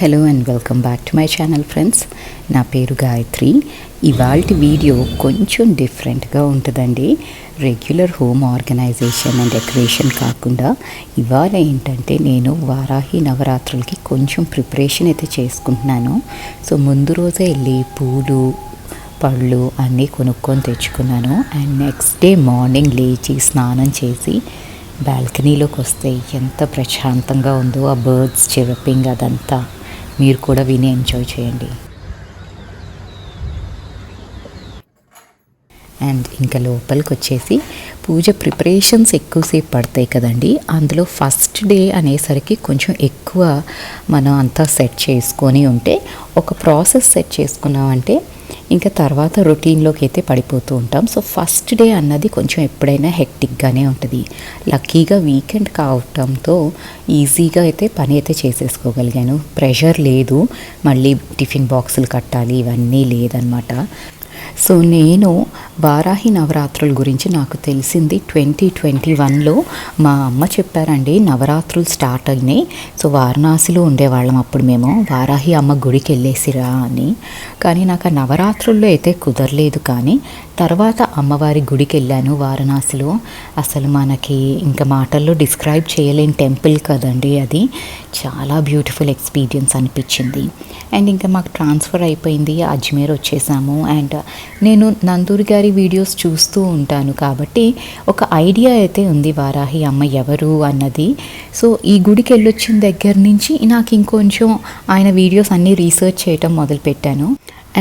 Hello and welcome back to my channel friends. నా పేరు గాయత్రి. ఇవాల్టి వీడియో కొంచెం డిఫరెంట్గా ఉంటుందండి. Regular home organization and decoration కాకుండా ఇవాళ ఏంటంటే నేను వారాహి నవరాత్రులకి కొంచెం ప్రిపరేషన్ అయితే చేసుకుంటున్నాను. సో ముందు రోజే వెళ్ళి పూలు పళ్ళు అన్నీ కొనుక్కొని తెచ్చుకున్నాను. అండ్ నెక్స్ట్ డే మార్నింగ్ లేచి స్నానం చేసి బాల్కనీలోకి వస్తే ఎంత ప్రశాంతంగా ఉందో ఆ బర్డ్స్ చిరపింగ్ అదంతా మీరు కూడా విని ఎంజాయ్ చేయండి. అండ్ ఇంకా లోపలికి వచ్చేసి పూజ ప్రిపరేషన్స్ ఎక్కువసేపు పడతాయి కదండి. అందులో ఫస్ట్ డే అనేసరికి కొంచెం ఎక్కువ మనం అంతా సెట్ చేసుకొని ఉంటే ఒక ప్రాసెస్ సెట్ చేసుకున్నామంటే ఇంకా తర్వాత రొటీన్లోకి అయితే పడిపోతూ ఉంటాం. సో ఫస్ట్ డే అన్నది కొంచెం ఎప్పుడైనా హెక్టిక్గానే ఉంటుంది. లక్కీగా వీకెండ్ కావటంతో ఈజీగా అయితే పని అయితే చేసేసుకోగలిగాను. ప్రెషర్ లేదు, మళ్ళీ టిఫిన్ బాక్సులు కట్టాలి ఇవన్నీ లేదనమాట. సో నేను వారాహి నవరాత్రుల గురించి నాకు తెలిసింది 2021లో మా అమ్మ చెప్పారండి. నవరాత్రులు స్టార్ట్ అయినాయి. సో వారణాసిలో ఉండేవాళ్ళం అప్పుడు మేము. వారాహి అమ్మ గుడికి వెళ్ళేసిరా అని. కానీ నాకు ఆ నవరాత్రుల్లో అయితే కుదరలేదు. కానీ తర్వాత అమ్మవారి గుడికి వెళ్ళాను వారణాసిలో. అసలు మనకి ఇంకా మాటల్లో డిస్క్రైబ్ చేయలేని టెంపుల్ కదండి అది. చాలా బ్యూటిఫుల్ ఎక్స్పీరియన్స్ అనిపించింది. అండ్ ఇంకా మాకు ట్రాన్స్ఫర్ అయిపోయింది, అజ్మీర్ వచ్చేసాము. అండ్ నేను నందూరి గారి వీడియోస్ చూస్తూ ఉంటాను కాబట్టి ఒక ఐడియా అయితే ఉంది వారాహి అమ్మ ఎవరు అన్నది. సో ఈ గుడికి వెళ్ళొచ్చిన దగ్గర నుంచి నాకు ఇంకొంచెం ఆయన వీడియోస్ అన్నీ రీసెర్చ్ చేయటం మొదలుపెట్టాను.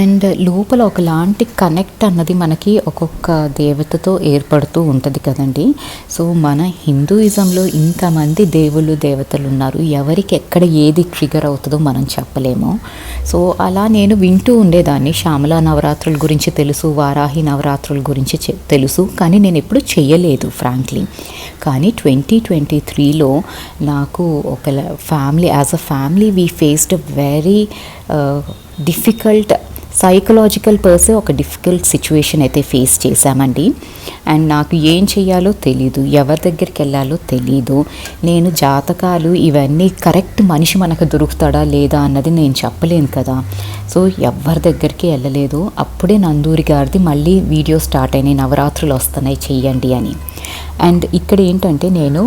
అండ్ లోపల ఒకలాంటి కనెక్ట్ అన్నది మనకి ఒక్కొక్క దేవతతో ఏర్పడుతూ ఉంటుంది కదండి. సో మన హిందూయిజంలో ఇంతమంది దేవుళ్ళు దేవతలు ఉన్నారు. ఎవరికి ఎక్కడ ఏది ట్రిగర్ అవుతుందో మనం చెప్పలేము. సో అలా నేను వింటూ ఉండేదాన్ని. శ్యామలా నవరాత్రుల గురించి తెలుసు, వారాహి నవరాత్రుల గురించి తెలుసు, కానీ నేను ఎప్పుడు చేయలేదు ఫ్రాంక్లీ. కానీ 2023లో నాకు ఒక family as a family we faced very difficult psychological person ఒక డిఫికల్ట్ సిచ్యువేషన్ అయితే ఫేస్ చేశామండి. అండ్ నాకు ఏం చేయాలో తెలీదు, ఎవరి దగ్గరికి వెళ్ళాలో తెలీదు. నేను జాతకాలు ఇవన్నీ కరెక్ట్ మనిషి మనకు దొరుకుతాడా లేదా అన్నది నేను చెప్పలేను కదా. సో ఎవరి దగ్గరికి వెళ్ళలేదు. అప్పుడే నందూరి గారిది మళ్ళీ వీడియో స్టార్ట్ అయినాయి, నవరాత్రులు వస్తున్నాయి చెయ్యండి అని. అండ్ ఇక్కడ ఏంటంటే నేను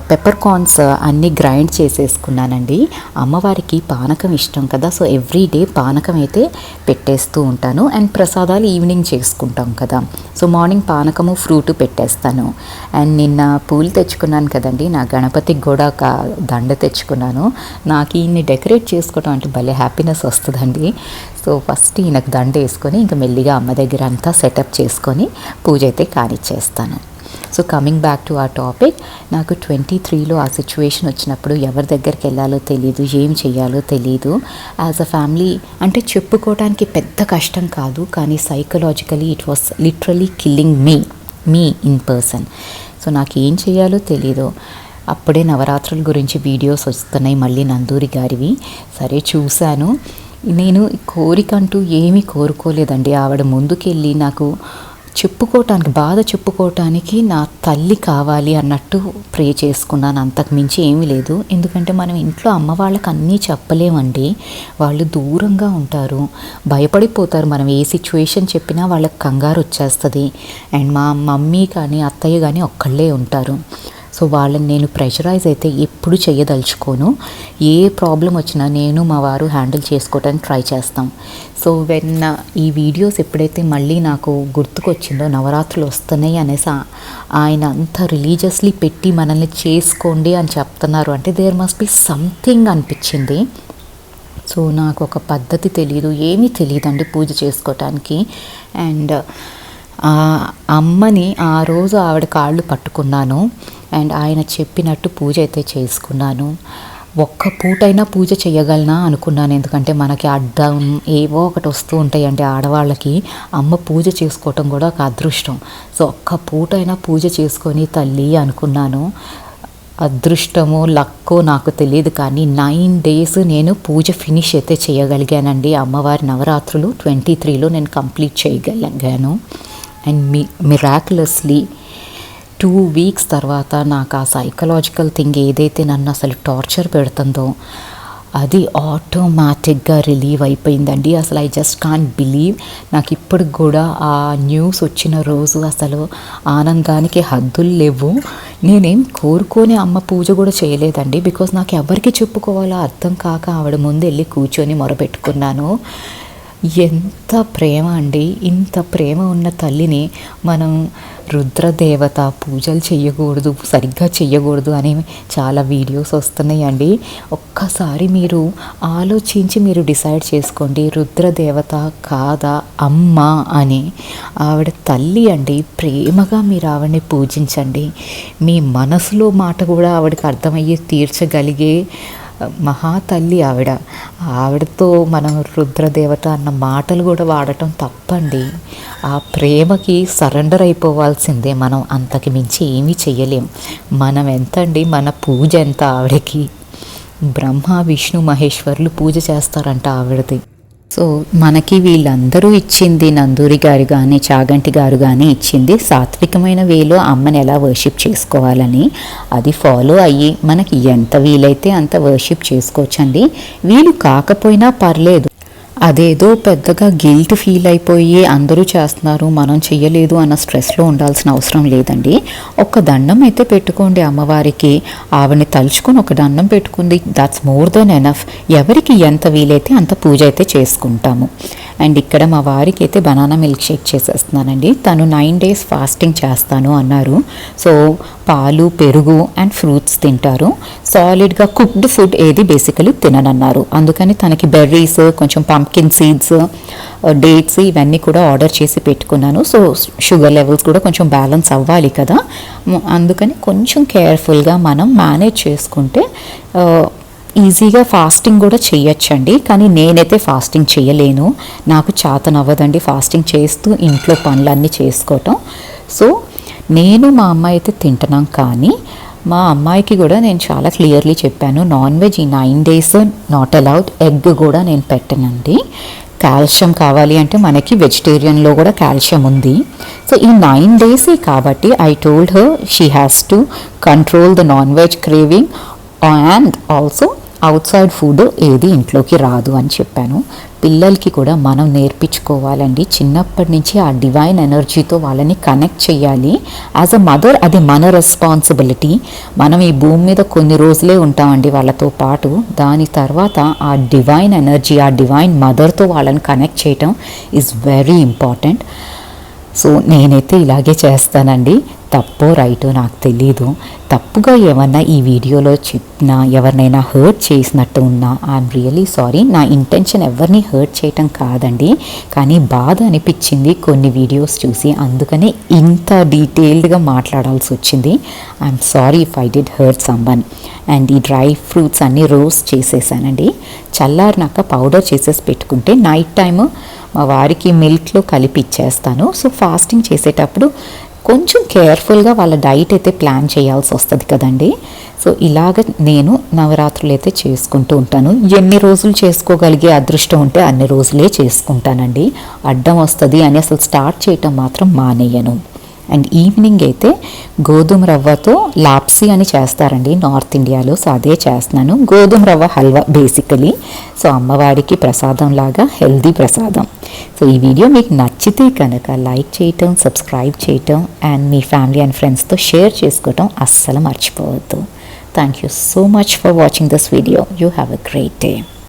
పెప్పర్ కార్న్స్ అన్నీ గ్రైండ్ చేసేసుకున్నానండి. అమ్మవారికి పానకం ఇష్టం కదా. సో ఎవ్రీడే పానకం అయితే పెట్టేస్తూ ఉంటాను. అండ్ ప్రసాదాలు ఈవినింగ్ చేసుకుంటాం కదా. సో మార్నింగ్ పానకము ఫ్రూట్ పెట్టేస్తాను. అండ్ నిన్న పూలు తెచ్చుకున్నాను కదండి, నా గణపతికి కూడా ఒక దండ తెచ్చుకున్నాను. నాకు ఈయన్ని డెకరేట్ చేసుకోవడం అంటే భలే హ్యాపీనెస్ వస్తుందండి. సో ఫస్ట్ ఈయనకు దండ వేసుకొని ఇంకా మెల్లిగా అమ్మ దగ్గర అంతా సెటప్ చేసుకొని పూజ అయితే కానిచ్చేస్తాను. సో కమింగ్ బ్యాక్ టు ఆ టాపిక్, నాకు 23లో ఆ సిచ్యువేషన్ వచ్చినప్పుడు ఎవరి దగ్గరికి వెళ్ళాలో తెలీదు, ఏం చేయాలో తెలీదు. యాజ్ అ ఫ్యామిలీ అంటే చెప్పుకోవడానికి పెద్ద కష్టం కాదు, కానీ psychologically it was literally killing me in person. So నాకు ఏం చేయాలో తెలీదు. అప్పుడే నవరాత్రుల గురించి వీడియోస్ వస్తున్నాయి మళ్ళీ నందూరి గారివి. సరే చూశాను. నేను కోరికంటూ ఏమీ కోరుకోలేదండి. ఆవిడ ముందుకెళ్ళి నాకు బాధ చెప్పుకోవటానికి నా తల్లి కావాలి అన్నట్టు ప్రే చేసుకున్నాను. అంతకు మించి ఏమీ లేదు. ఎందుకంటే మనం ఇంట్లో అమ్మ వాళ్ళకి అన్నీ చెప్పలేమండి. వాళ్ళు దూరంగా ఉంటారు, భయపడిపోతారు. మనం ఏ సిచ్యువేషన్ చెప్పినా వాళ్ళకి కంగారు వచ్చేస్తుంది. అండ్ మా మమ్మీ కానీ అత్తయ్య కానీ ఒక్కళ్ళే ఉంటారు. సో వాళ్ళని నేను ప్రెషరైజ్ అయితే ఎప్పుడు చేయదలుచుకోను. ఏ ప్రాబ్లం వచ్చినా నేను మా వారు హ్యాండిల్ చేసుకోవడానికి ట్రై చేస్తాం. సో ఈ వీడియోస్ ఎప్పుడైతే మళ్ళీ నాకు గుర్తుకొచ్చిందో నవరాత్రులు వస్తున్నాయి అనేసి ఆయన అంత రిలీజియస్లీ పెట్టి మనల్ని చేసుకోండి అని చెప్తున్నారు అంటే దేర్ మస్ట్ బి సంథింగ్ అనిపించింది. సో నాకు ఒక పద్ధతి తెలీదు, ఏమీ తెలియదండి పూజ చేసుకోవటానికి. అండ్ అమ్మని ఆ రోజు ఆవిడ కాళ్ళు పట్టుకున్నాను. అండ్ ఆయన చెప్పినట్టు పూజ అయితే చేసుకున్నాను. ఒక్క పూటైనా పూజ చేయగలనా అనుకున్నాను. ఎందుకంటే మనకి అడ్డం ఏవో ఒకటి వస్తూ ఉంటాయండి ఆడవాళ్ళకి. అమ్మ పూజ చేసుకోవటం కూడా ఒక అదృష్టం. సో ఒక్క పూటైనా పూజ చేసుకొని తల్లి అనుకున్నాను. అదృష్టమో లక్కో నాకు తెలియదు, కానీ 9 days నేను పూజ ఫినిష్ అయితే చేయగలిగానండి. అమ్మవారి నవరాత్రులు 23లో నేను కంప్లీట్ చేయగలిగాను. అండ్ మిరాక్యులస్లీ 2 weeks తర్వాత నాకు ఆ సైకలాజికల్ థింగ్ ఏదైతే నన్ను అసలు టార్చర్ పెడుతుందో అది ఆటోమేటిక్గా రిలీవ్ అయిపోయిందండి. అసలు ఐ జస్ట్ కాంట్ బిలీవ్. నాకు ఇప్పటికి కూడా ఆ న్యూస్ వచ్చిన రోజు అసలు ఆనందానికి హద్దులు లేవు. నేనేం కోరుకొని అమ్మ పూజ కూడా చేయలేదండి, బికాజ్ నాకు ఎవరికి చెప్పుకోవాలో అర్థం కాక ఆవిడ ముందు వెళ్ళి కూర్చొని మొరపెట్టుకున్నాను. ఎంత ప్రేమ అండి! ఇంత ప్రేమ ఉన్న తల్లిని మనం రుద్రదేవత పూజలు చెయ్యకూడదు, సరిగ్గా చెయ్యకూడదు అని చాలా వీడియోస్ వస్తున్నాయండి. ఒక్కసారి మీరు ఆలోచించి మీరు డిసైడ్ చేసుకోండి, రుద్రదేవత కాదా అమ్మ అని. ఆవిడ తల్లి అండి, ప్రేమగా మీరు ఆవిడని పూజించండి. మీ మనసులో మాట కూడా ఆవిడకి అర్థమయ్యి తీర్చగలిగే మహాతల్లి ఆవిడ. ఆవిడతో మనం రుద్రదేవత అన్న మాటలు కూడా వాడటం తప్పండి. ఆ ప్రేమకి సరెండర్ అయిపోవాల్సిందే మనం, అంతకు మించి ఏమీ చెయ్యలేం. మనం ఎంత అండి, మన పూజ ఎంత ఆవిడకి. బ్రహ్మ విష్ణు మహేశ్వరులు పూజ చేస్తారంట ఆవిడది. సో మనకి వీళ్ళందరూ ఇచ్చింది, నందూరి గారు కానీ చాగంటి గారు కానీ ఇచ్చింది సాత్వికమైన వేలో అమ్మని ఎలా వర్షిప్ చేసుకోవాలని. అది ఫాలో అయ్యి మనకి ఎంత వీలైతే అంత వర్షిప్ చేసుకోవచ్చండి. వీలు కాకపోయినా పర్లేదు. అదేదో పెద్దగా గిల్ట్ ఫీల్ అయిపోయి అందరూ చేస్తున్నారు మనం చెయ్యలేదు అన్న స్ట్రెస్లో ఉండాల్సిన అవసరం లేదండి. ఒక దండం అయితే పెట్టుకోండి అమ్మవారికి. ఆవిడని తలుచుకొని ఒక దండం పెట్టుకుంది, దట్స్ మోర్ దెన్ ఎనఫ్. ఎవరికి ఎంత వీలైతే అంత పూజ అయితే చేసుకుంటాము. అండ్ ఇక్కడ మా వారికి అయితే బనానా మిల్క్ షేక్ చేసేస్తున్నానండి. తను 9 days ఫాస్టింగ్ చేస్తాను అన్నారు. సో పాలు, పెరుగు అండ్ ఫ్రూట్స్ తింటారు. సాలిడ్గా కుక్డ్ ఫుడ్ ఏది బేసికలీ తిననన్నారు. అందుకని తనకి బెర్రీస్, కొంచెం పంప్కిన్ సీడ్స్, డేట్స్ ఇవన్నీ కూడా ఆర్డర్ చేసి పెట్టుకున్నాను. సో షుగర్ లెవెల్స్ కూడా కొంచెం బ్యాలెన్స్ అవ్వాలి కదా, అందుకని కొంచెం కేర్ఫుల్గా మనం మేనేజ్ చేసుకుంటే ఈజీగా ఫాస్టింగ్ కూడా చేయొచ్చండి. కానీ నేనైతే ఫాస్టింగ్ చేయలేను, నాకు చేతనవ్వదండి ఫాస్టింగ్ చేస్తూ ఇంట్లో పనులన్నీ చేసుకోవటం. సో నేను మా అమ్మాయి అయితే తింటున్నాం. కానీ మా అమ్మాయికి కూడా నేను చాలా క్లియర్లీ చెప్పాను, నాన్ వెజ్ ఈ 9 days నాట్ అలౌడ్. ఎగ్ కూడా నేను పెట్టనండి. కాల్షియం కావాలి అంటే మనకి వెజిటేరియన్లో కూడా కాల్షియం ఉంది. సో ఈ 9 days కాబట్టి I told her she has to control the non veg craving and also out side food ఏది ఇంట్లోకి రాదు అని చెప్పాను. పిల్లలకి కూడా మనం నేర్పించుకోవాలండి చిన్నప్పటి నుంచి. ఆ డివైన్ ఎనర్జీతో వాళ్ళని కనెక్ట్ చేయాలి. యాజ్ అ మదర్ అది మన రెస్పాన్సిబిలిటీ. మనం ఈ భూమి మీద కొన్ని రోజులే ఉంటామండి వాళ్ళతో పాటు. దాని తర్వాత ఆ డివైన్ ఎనర్జీ, ఆ డివైన్ మదర్తో వాళ్ళని కనెక్ట్ చేయటం ఈజ్ వెరీ ఇంపార్టెంట్. సో నేనైతే ఇలాగే చేస్తానండి. తప్పో రైటో నాకు తెలీదు. తప్పుగా ఏమన్నా ఈ వీడియోలో చెప్పినా, ఎవరినైనా హర్ట్ చేసినట్టు ఉన్నా ఐఎమ్ రియలీ సారీ. నా ఇంటెన్షన్ ఎవరిని హర్ట్ చేయటం కాదండి, కానీ బాధ అనిపించింది కొన్ని వీడియోస్ చూసి, అందుకనే ఇంత డీటెయిల్డ్గా మాట్లాడాల్సి వచ్చింది. I'm sorry if I did hurt someone. And ఈ డ్రై ఫ్రూట్స్ అన్నీ రోస్ట్ చేసేసానండి. చల్లారినాక పౌడర్ చేసేసి పెట్టుకుంటే నైట్ టైము మా వారికి మిల్క్లో కలిపి ఇచ్చేస్తాను. సో ఫాస్టింగ్ చేసేటప్పుడు కొంచెం కేర్ఫుల్గా వాళ్ళ డైట్ అయితే ప్లాన్ చేయాల్సి వస్తుంది కదండి. సో ఇలాగ నేను నవరాత్రులు అయితే చేసుకుంటూ ఉంటాను. ఎన్ని రోజులు చేసుకోగలిగే అదృష్టం ఉంటే అన్ని రోజులే చేసుకుంటానండి. అడ్డం వస్తుంది అని అసలు స్టార్ట్ చేయటం మాత్రం మానేయను. అండ్ ఈవినింగ్ అయితే గోధుమ రవ్వతో లాప్సీ అని చేస్తారండి నార్త్ ఇండియాలో. సో అదే చేస్తున్నాను, గోధుమ రవ్వ హల్వా బేసికలీ. సో అమ్మవారికి ప్రసాదం లాగా హెల్దీ ప్రసాదం. సో ఈ వీడియో మీకు నచ్చితే కనుక లైక్ చేయటం, సబ్స్క్రైబ్ చేయటం అండ్ మీ ఫ్యామిలీ అండ్ ఫ్రెండ్స్తో షేర్ చేసుకోవటం అస్సలు మర్చిపోవద్దు. Thank you so much for watching this video. You have a great day.